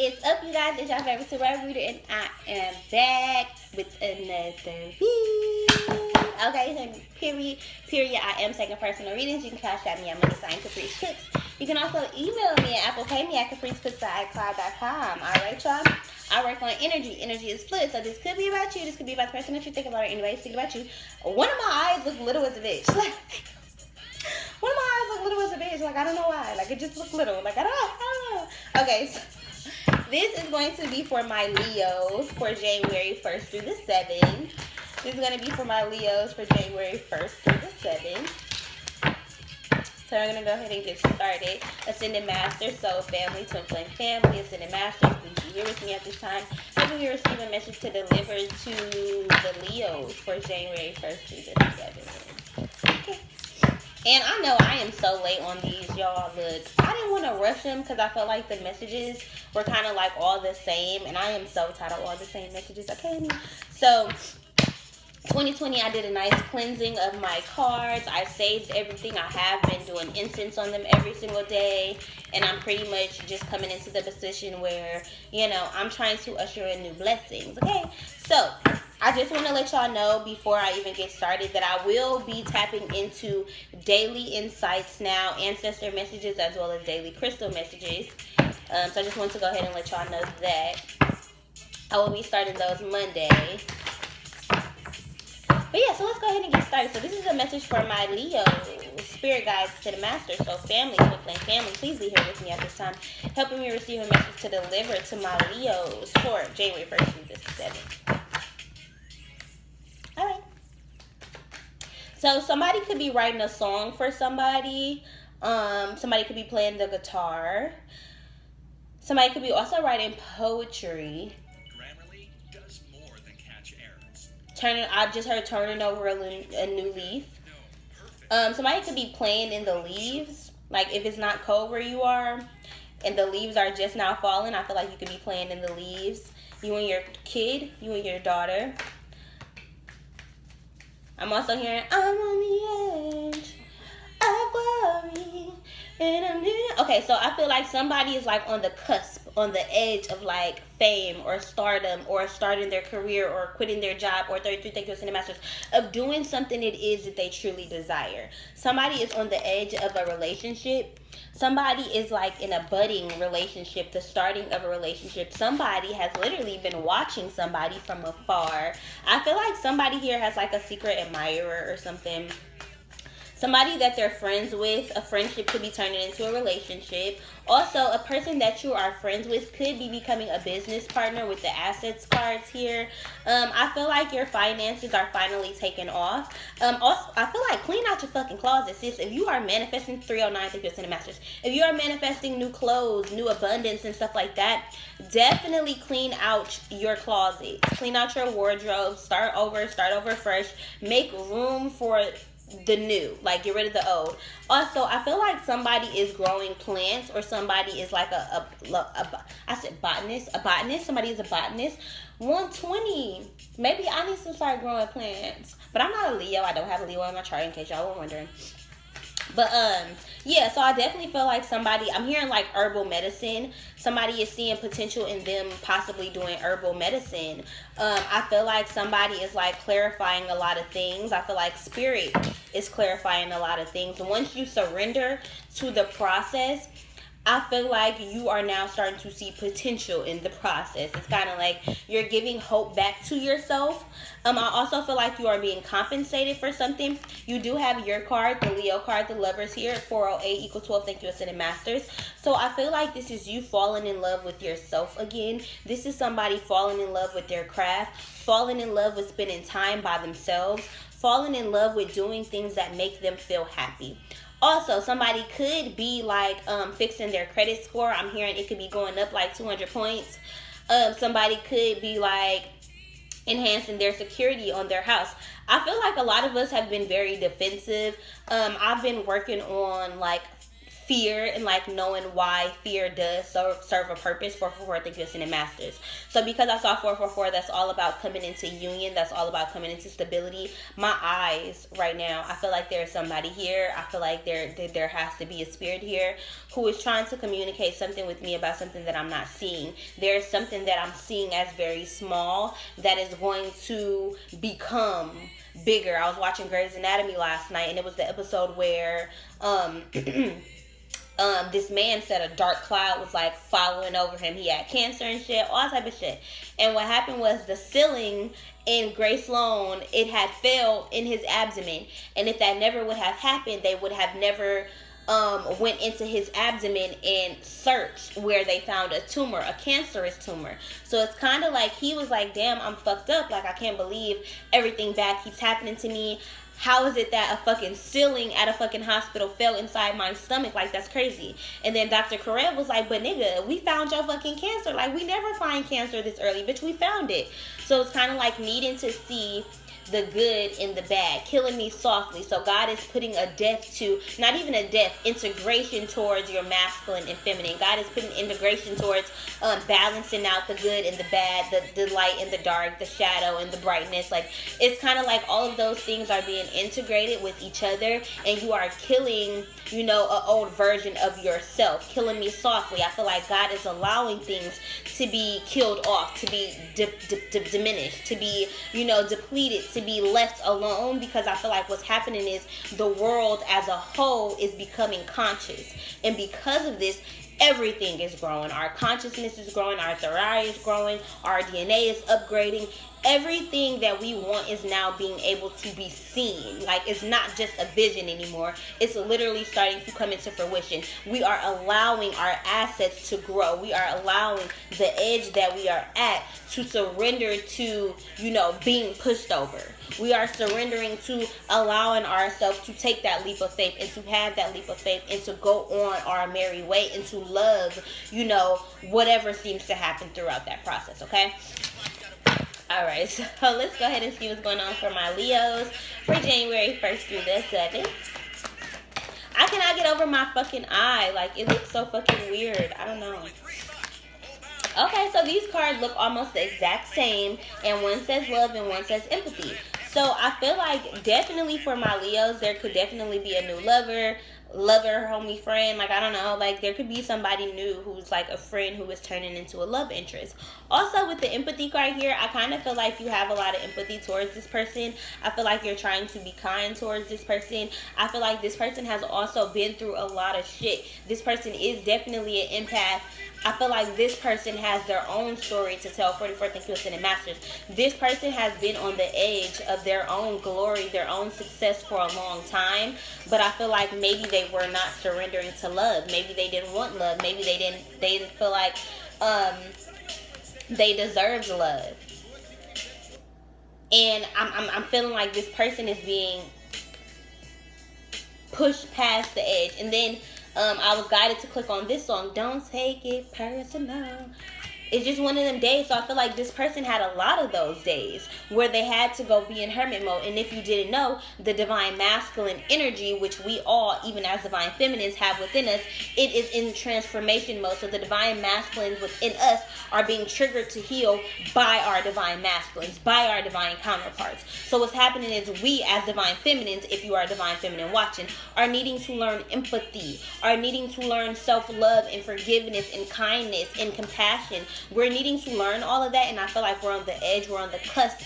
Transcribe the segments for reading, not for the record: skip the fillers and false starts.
is up, you guys? It's your favorite survivor reader, and I am back with another video. Okay, period. I am taking personal readings. You can cash out me at money@capricecooks. You can also email me at Apple Pay me at capricecooks@icloud.com. Alright, y'all? I work on energy. Energy is fluid, so this could be about you. This could be about the person that you think about, or anyways, think about you. One of my eyes look little as a bitch. One of my eyes look little as a bitch. Like, I don't know why. Like, it just looks little. Like, I don't know. Okay, so this is going to be for my Leos for January 1st through the 7th. This is going to be for my Leos for January 1st through the 7th. So we're going to go ahead and get started. Ascended Master, Soul Family, Twin Flame Family, Ascended Master, please be here with me at this time. Hopefully we receive a message to deliver to the Leos for January 1st through the 7th. Okay. And I know I am so late on these, y'all. Look, I didn't want to rush them because I felt like the messages were kind of like all the same. And I am so tired of all the same messages. Okay, so 2020, I did a nice cleansing of my cards. I saved everything. I have been doing incense on them every single day. And I'm pretty much just coming into the position where, you know, I'm trying to usher in new blessings. Okay, so I just want to let y'all know before I even get started that I will be tapping into daily insights now, ancestor messages, as well as daily crystal messages. So I just want to go ahead and let y'all know that. I will be starting those Monday. But yeah, so let's go ahead and get started. So this is a message for my Leo, spirit guides, to the master, so family, Twin Flame Family. Please be here with me at this time, helping me receive a message to deliver to my Leos for January 1st through the 7th. All right. So somebody could be writing a song for somebody. Somebody could be playing the guitar. Somebody could be also writing poetry. Grammarly does more than catch errors. I just heard turning over a new leaf. Somebody could be playing in the leaves. Like if it's not cold where you are, and the leaves are just now falling, I feel like you could be playing in the leaves. You and your kid, you and your daughter. I'm also hearing, I'm on the edge of glory. Okay, so I feel like somebody is like on the cusp, on the edge of like fame or stardom, or starting their career or quitting their job, or 33 Thank You Ascended Masters, of doing something it is that they truly desire. Somebody is on the edge of a relationship. Somebody is like in a budding relationship, the starting of a relationship. Somebody has literally been watching somebody from afar. I feel like somebody here has like a secret admirer or something. Somebody that they're friends with. A friendship could be turning into a relationship. Also, a person that you are friends with could be becoming a business partner with the assets cards here. I feel like your finances are finally taking off. Also, I feel like clean out your fucking closet, sis. If you are manifesting 309, Thank You Ascended Masters. If you are manifesting new clothes, new abundance and stuff like that, definitely clean out your closet. Clean out your wardrobe. Start over fresh. Make room for the new, like get rid of the old. Also, I feel like somebody is growing plants, or somebody is like a botanist. Somebody is a botanist. 120. Maybe I need to start growing plants, but I'm not a Leo. I don't have a Leo in my chart, in case y'all were wondering. But yeah, so I definitely feel like somebody, I'm hearing like herbal medicine. Somebody is seeing potential in them possibly doing herbal medicine. I feel like somebody is like clarifying a lot of things. I feel like spirit is clarifying a lot of things. Once you surrender to the process, I feel like you are now starting to see potential in the process. It's kind of like you're giving hope back to yourself. I also feel like you are being compensated for something. You do have your card, the Leo card, the Lovers here at 408 equal 12. Thank You Ascended Masters. So I feel like this is you falling in love with yourself again. This is somebody falling in love with their craft, falling in love with spending time by themselves, falling in love with doing things that make them feel happy. Also, somebody could be like fixing their credit score. I'm hearing it could be going up like 200 points. Somebody could be like enhancing their security on their house. I feel like a lot of us have been very defensive. I've been working on like fear and like knowing why fear does serve a purpose. 444, thank you, Ascended Masters. So because I saw 444, that's all about coming into union, that's all about coming into stability. My eyes right now, I feel like there's somebody here. I feel like there has to be a spirit here who is trying to communicate something with me about something that I'm not seeing. There's something that I'm seeing as very small that is going to become bigger. I was watching Grey's Anatomy last night, and it was the episode where this man said a dark cloud was like following over him. He had cancer and shit, all type of shit. And what happened was the ceiling in Grace Sloan, it had fell in his abdomen. And if that never would have happened, they would have never went into his abdomen and searched where they found a tumor, a cancerous tumor. So it's kind of like he was like, damn, I'm fucked up. Like, I can't believe everything bad keeps happening to me. How is it that a fucking ceiling at a fucking hospital fell inside my stomach? Like, that's crazy. And then Dr. Karev was like, but nigga, we found your fucking cancer. Like, we never find cancer this early, bitch. We found it. So it's kind of like needing to see the good in the bad, killing me softly. So God is putting a death to, not even a death, integration towards your masculine and feminine. God is putting integration towards balancing out the good and the bad, the light and the dark, the shadow and the brightness. Like, it's kind of like all of those things are being integrated with each other, and you are killing, you know, an old version of yourself, killing me softly. I feel like God is allowing things to be killed off, to be diminished, to be, you know, depleted, to be left alone, because I feel like what's happening is the world as a whole is becoming conscious, and because of this, everything is growing. Our consciousness is growing, our theriae is growing, our DNA is upgrading. Everything that we want is now being able to be seen. Like, it's not just a vision anymore. It's literally starting to come into fruition. We are allowing our assets to grow. We are allowing the edge that we are at to surrender to, you know, being pushed over. We are surrendering to allowing ourselves to take that leap of faith and to have that leap of faith and to go on our merry way and to love, you know, whatever seems to happen throughout that process, okay? Alright, so let's go ahead and see what's going on for my Leos for January 1st through the 7th. I cannot get over my fucking eye. Like, it looks so fucking weird. I don't know. Okay, so these cards look almost the exact same, and one says love and one says empathy. So I feel like definitely for my Leos, there could definitely be a new lover, homie, friend. Like, I don't know, like there could be somebody new who's like a friend who is turning into a love interest. Also with the empathy card here, I kind of feel like you have a lot of empathy towards this person. I feel like you're trying to be kind towards this person. I feel like this person has also been through a lot of shit. This person is definitely an empath. I feel like this person has their own story to tell. 44, thank you, Ascended Masters. This person has been on the edge of their own glory, their own success for a long time. But I feel like maybe they were not surrendering to love. Maybe they didn't want love. Maybe they didn't feel like they deserved love. And I'm feeling like this person is being pushed past the edge. And then I was guided to click on this song, Don't Take It Personal. It's just one of them days. So I feel like this person had a lot of those days where they had to go be in hermit mode. And if you didn't know, the divine masculine energy, which we all, even as divine feminines, have within us, it is in transformation mode. So the divine masculines within us are being triggered to heal by our divine masculines, by our divine counterparts. So what's happening is we as divine feminines, if you are a divine feminine watching, are needing to learn empathy, are needing to learn self-love and forgiveness and kindness and compassion. We're needing to learn all of that, and I feel like we're on the edge, we're on the cusp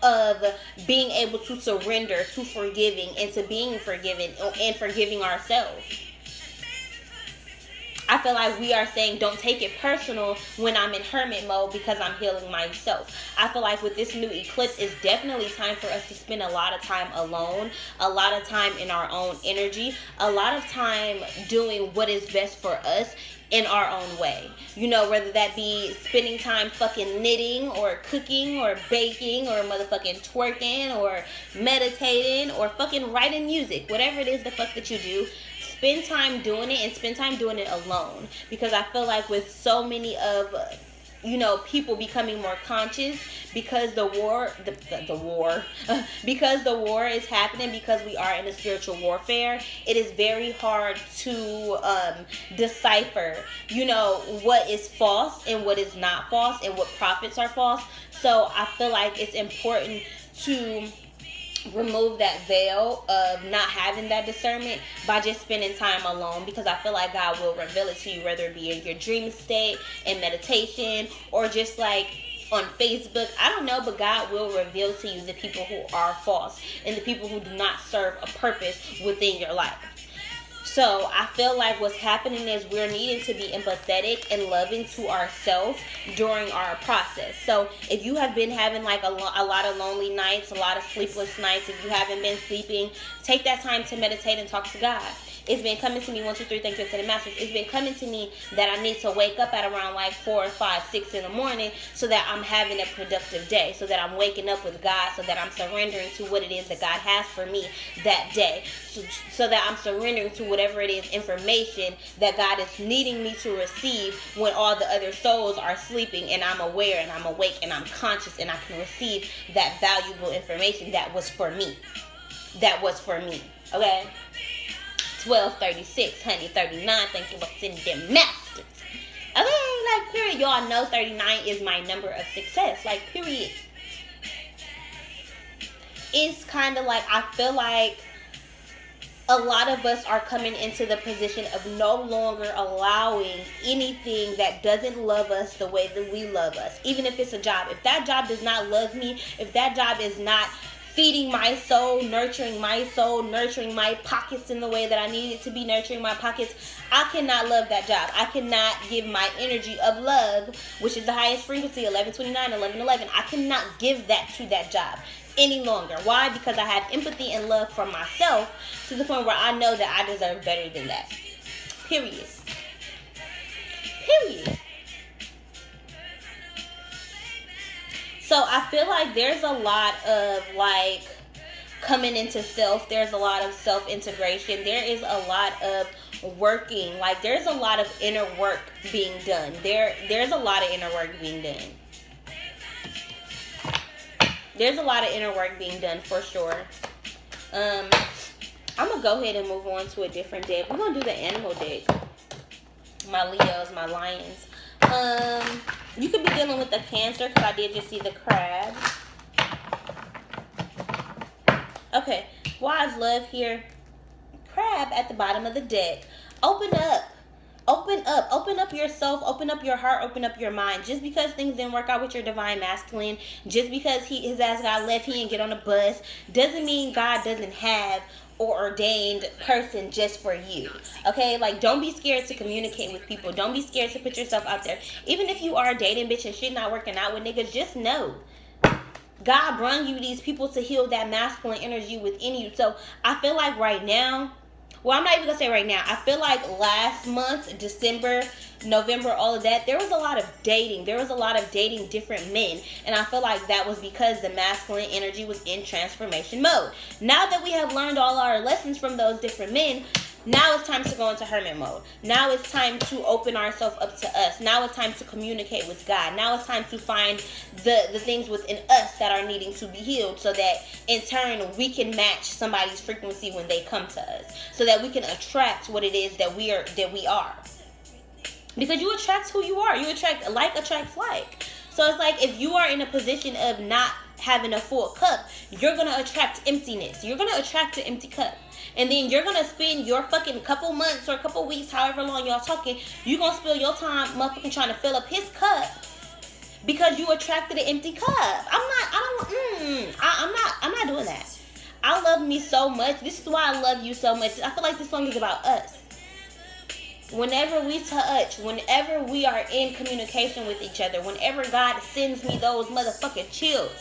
of being able to surrender to forgiving and to being forgiven and forgiving ourselves. I feel like we are saying don't take it personal when I'm in hermit mode because I'm healing myself. I feel like with this new eclipse, it's definitely time for us to spend a lot of time alone, a lot of time in our own energy, a lot of time doing what is best for us in our own way. You know, whether that be spending time fucking knitting or cooking or baking or motherfucking twerking or meditating or fucking writing music, whatever it is the fuck that you do, spend time doing it and spend time doing it alone. Because I feel like with so many of, you know, people becoming more conscious, because the war because the war is happening, because we are in a spiritual warfare, it is very hard to decipher, you know, what is false and what is not false, and what prophets are false. So I feel like it's important to remove that veil of not having that discernment by just spending time alone, because I feel like God will reveal it to you, whether it be in your dream state, in meditation, or just like on Facebook. I don't know, but God will reveal to you the people who are false and the people who do not serve a purpose within your life. So I feel like what's happening is we're needing to be empathetic and loving to ourselves during our process. So if you have been having like a lot of lonely nights, a lot of sleepless nights, if you haven't been sleeping, take that time to meditate and talk to God. It's been coming to me, 1, 2, 3, thank you to the masters. It's been coming to me that I need to wake up at around like 4, 5, 6 in the morning, so that I'm having a productive day, so that I'm waking up with God, so that I'm surrendering to what it is that God has for me that day, so that I'm surrendering to whatever it is, information that God is needing me to receive when all the other souls are sleeping, and I'm aware and I'm awake and I'm conscious, and I can receive that valuable information that was for me. Okay? 12:36, honey, 39. Thank you for sending them masters. Okay, like, period. Y'all know 39 is my number of success. Like, period. It's kind of like, I feel like a lot of us are coming into the position of no longer allowing anything that doesn't love us the way that we love us. Even if it's a job. If that job does not love me, if that job is not feeding my soul, nurturing my pockets in the way that I need it to be nurturing my pockets, I cannot love that job. I cannot give my energy of love, which is the highest frequency, 1129, 1111. I cannot give that to that job any longer. Why? Because I have empathy and love for myself to the point where I know that I deserve better than that. Period. So I feel like there's a lot of like coming into self. There's a lot of self-integration. There is a lot of working. Like, there's a lot of inner work being done. There's a lot of inner work being done. There's a lot of inner work being done for sure. I'm going to go ahead and move on to a different deck. We're going to do the animal deck. My Leos, my lions. You could be dealing with a Cancer, because I did just see the crab. Okay, wise love here. Crab at the bottom of the deck. Open up. Open up yourself, open up your heart, open up your mind. Just because things didn't work out with your divine masculine, just because his ass got left, he didn't get on a bus, doesn't mean God doesn't have or ordained person just for you. Okay, like, don't be scared to communicate with people. Don't be scared to put yourself out there. Even if you are dating bitch and shit not working out with niggas, just know God brought you these people to heal that masculine energy within you. So I feel like right now, well, I'm not even gonna say right now, I feel like last month, December, November, all of that, there was a lot of dating. There was a lot of dating different men. And I feel like that was because the masculine energy was in transformation mode. Now that we have learned all our lessons from those different men, now it's time to go into hermit mode. Now it's time to open ourselves up to us. Now it's time to communicate with God. Now it's time to find the things within us that are needing to be healed, so that in turn we can match somebody's frequency when they come to us, so that we can attract what it is that we are. Because you attract who you are. You attract attracts like. So it's like, if you are in a position of not having a full cup, you're going to attract emptiness. You're going to attract an empty cup. And then you're going to spend your fucking couple months or a couple weeks, however long y'all talking, you're going to spill your time motherfucking trying to fill up his cup because you attracted an empty cup. I'm not doing that. I love me so much. This is why I love you so much. I feel like this song is about us. Whenever we touch, whenever we are in communication with each other, whenever God sends me those motherfucking chills,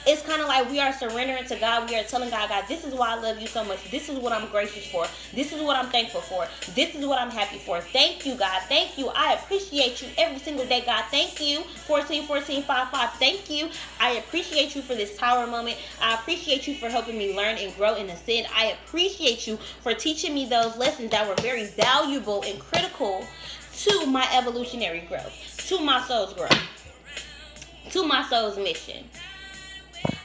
it's kind of like we are surrendering to God. We are telling God, this is why I love you so much. This is what I'm gracious for. This is what I'm thankful for. This is what I'm happy for. Thank you, God. Thank you. I appreciate you every single day, God. Thank you. 14-14-5-5. Thank you. I appreciate you for this tower moment. I appreciate you for helping me learn and grow and ascend. I appreciate you for teaching me those lessons that were very valuable and critical to my evolutionary growth, to my soul's growth. to my soul's mission.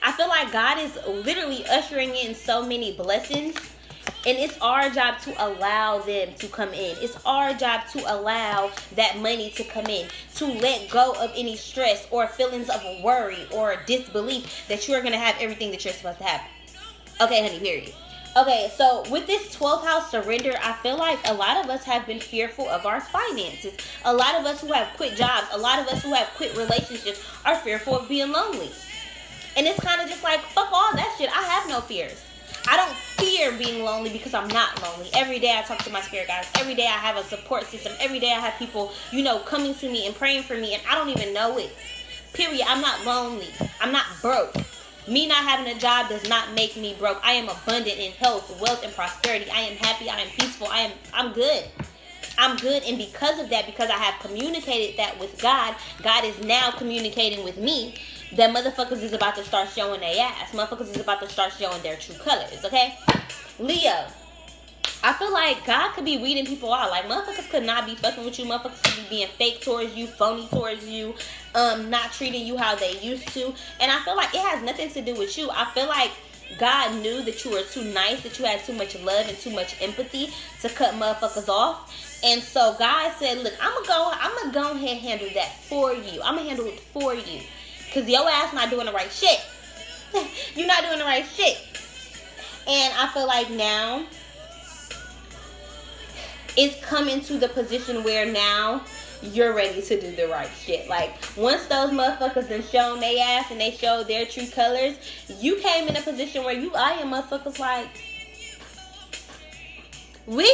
I feel like God is literally ushering in so many blessings, and it's our job to allow them to come in. It's our job to allow that money to come in, to let go of any stress or feelings of worry or disbelief that you're going to have everything that you're supposed to have. Okay, honey, period. Okay, so with this 12th house surrender, I feel like a lot of us have been fearful of our finances. A lot of us who have quit jobs, a lot of us who have quit relationships are fearful of being lonely. And it's kind of just like, fuck all that shit. I have no fears. I don't fear being lonely because I'm not lonely. Every day I talk to my spirit guides. Every day I have a support system. Every day I have people, coming to me and praying for me, and I don't even know it. Period. I'm not lonely. I'm not broke. Me not having a job does not make me broke. I am abundant in health, wealth, and prosperity. I am happy. I am peaceful. I'm good. I'm good, and because of that, because I have communicated that with God, God is now communicating with me that motherfuckers is about to start showing their ass. Motherfuckers is about to start showing their true colors, okay? Leo, I feel like God could be weeding people out. Like, motherfuckers could not be fucking with you. Motherfuckers could be being fake towards you, phony towards you, not treating you how they used to. And I feel like it has nothing to do with you. I feel like God knew that you were too nice, that you had too much love and too much empathy to cut motherfuckers off. And so God said, look, I'm gonna go ahead and handle that for you. I'm gonna handle it for you. Because your ass not doing the right shit. You're not doing the right shit. And I feel like now it's coming to the position where now you're ready to do the right shit. Like, once those motherfuckers done shown their ass and they showed their true colors, you came in a position where you eyeing motherfuckers like, we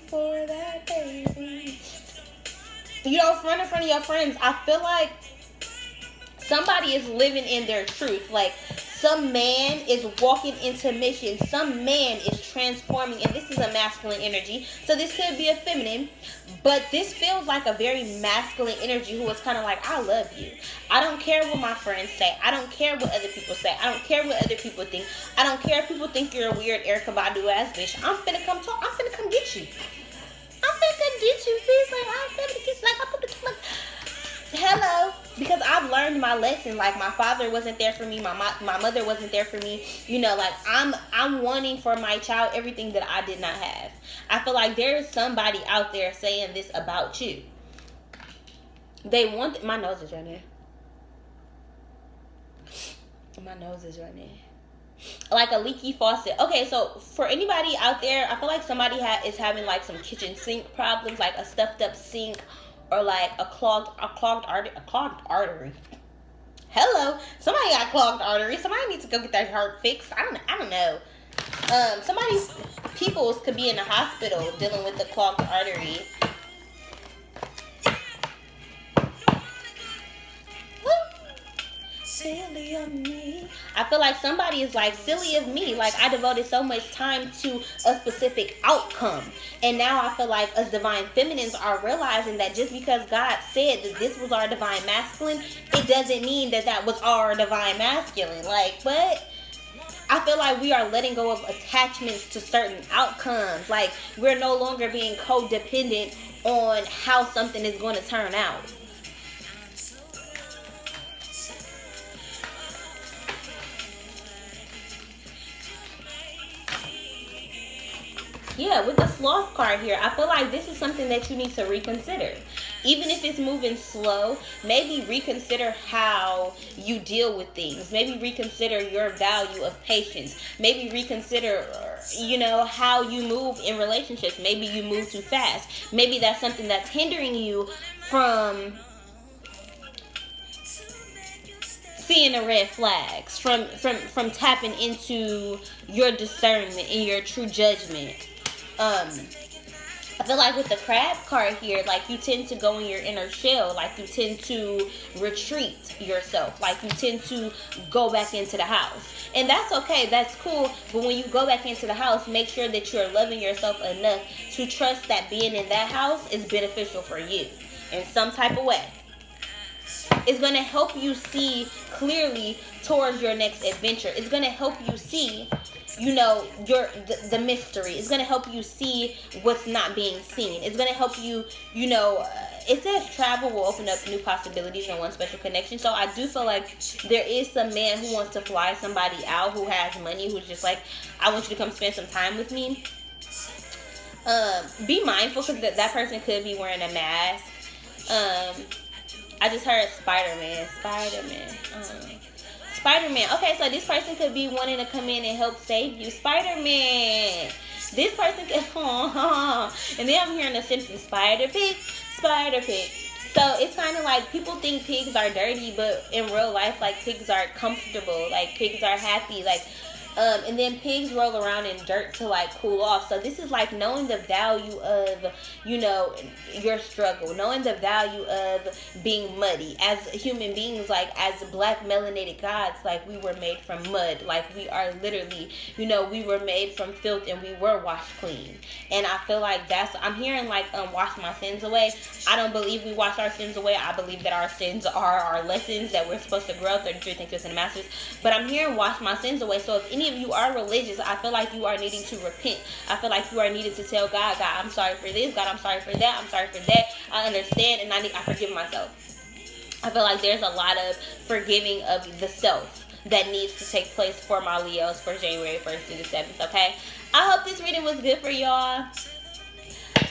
for that baby. Front in front of your friends. I feel like somebody is living in their truth. Like, some man is walking into mission. Some man is transforming. And this is a masculine energy. So this could be a feminine. But this feels like a very masculine energy who is kind of like, I love you. I don't care what my friends say. I don't care what other people say. I don't care what other people think. I don't care if people think you're a weird Erykah Badu ass bitch. I'm finna come talk. I'm finna come get you. I'm finna come get you, sis. Like, I'm finna get, like, I'm finna come, like, hello. Because I've learned my lesson. Like, my father wasn't there for me. My mother wasn't there for me. Like, I'm wanting for my child everything that I did not have. I feel like there is somebody out there saying this about you. They want, my nose is running. My nose is running. Like a leaky faucet. Okay, so for anybody out there, I feel like somebody is having like some kitchen sink problems, like a stuffed up sink, or like a clogged artery. Hello, somebody got clogged artery. Somebody needs to go get their heart fixed. I don't know. Somebody's peoples could be in the hospital dealing with the clogged artery. Silly of me. I feel like somebody is like, silly of me. Like, I devoted so much time to a specific outcome. And now I feel like us divine feminines are realizing that just because God said that this was our divine masculine, it doesn't mean that that was our divine masculine. Like, what? I feel like we are letting go of attachments to certain outcomes. Like, we're no longer being codependent on how something is going to turn out. Yeah, with the sloth card here, I feel like this is something that you need to reconsider. Even if it's moving slow, maybe reconsider how you deal with things. Maybe reconsider your value of patience. Maybe reconsider, how you move in relationships. Maybe you move too fast. Maybe that's something that's hindering you from seeing the red flags, from tapping into your discernment and your true judgment. I feel like with the crab card here, like, you tend to go in your inner shell. Like, you tend to retreat yourself. Like, you tend to go back into the house. And that's okay. That's cool. But when you go back into the house, make sure that you're loving yourself enough to trust that being in that house is beneficial for you in some type of way. It's going to help you see clearly towards your next adventure. It's going to help you see, the mystery. It's going to help you see what's not being seen. It's going to help you, it says travel will open up new possibilities and one special connection. So I do feel like there is some man who wants to fly somebody out who has money, who's just like, I want you to come spend some time with me. Be mindful, because that person could be wearing a mask. I just heard Spider-Man. Okay, so this person could be wanting to come in and help save you. Spider-Man. This person could, and then I'm hearing the Simpsons, Spider Pig. So it's kind of like, people think pigs are dirty, but in real life, like, pigs are comfortable. Like, pigs are happy. Like, and then pigs roll around in dirt to, like, cool off. So this is like knowing the value of, you know, your struggle, knowing the value of being muddy. As human beings, like, as black melanated gods, like, we were made from mud. Like, we are literally, you know, we were made from filth and we were washed clean. And I feel like I'm hearing, like, wash my sins away. I don't believe we wash our sins away. I believe that our sins are our lessons that we're supposed to grow. 33 Thinkers and Masters. But I'm hearing wash my sins away. So if any of you are religious, I feel like you are needing to repent. I feel like you are needing to tell God, I'm sorry for this. God, I'm sorry for that. I'm sorry for that. I understand, and I forgive myself. I feel like there's a lot of forgiving of the self that needs to take place for my Leos for January 1st through the 7th, okay? I hope this reading was good for y'all.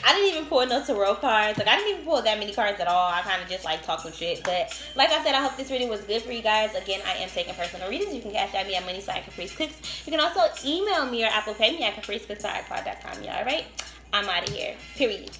I didn't even pull no tarot cards. Like, I didn't even pull that many cards at all. I kind of just, like, talking shit. But, like I said, I hope this reading was good for you guys. Again, I am taking personal readings. You can cash out me at money@capricecooks. You can also email me or Apple Pay me at capricecooks@icloud.com. Y'all, alright? I'm out of here. Period.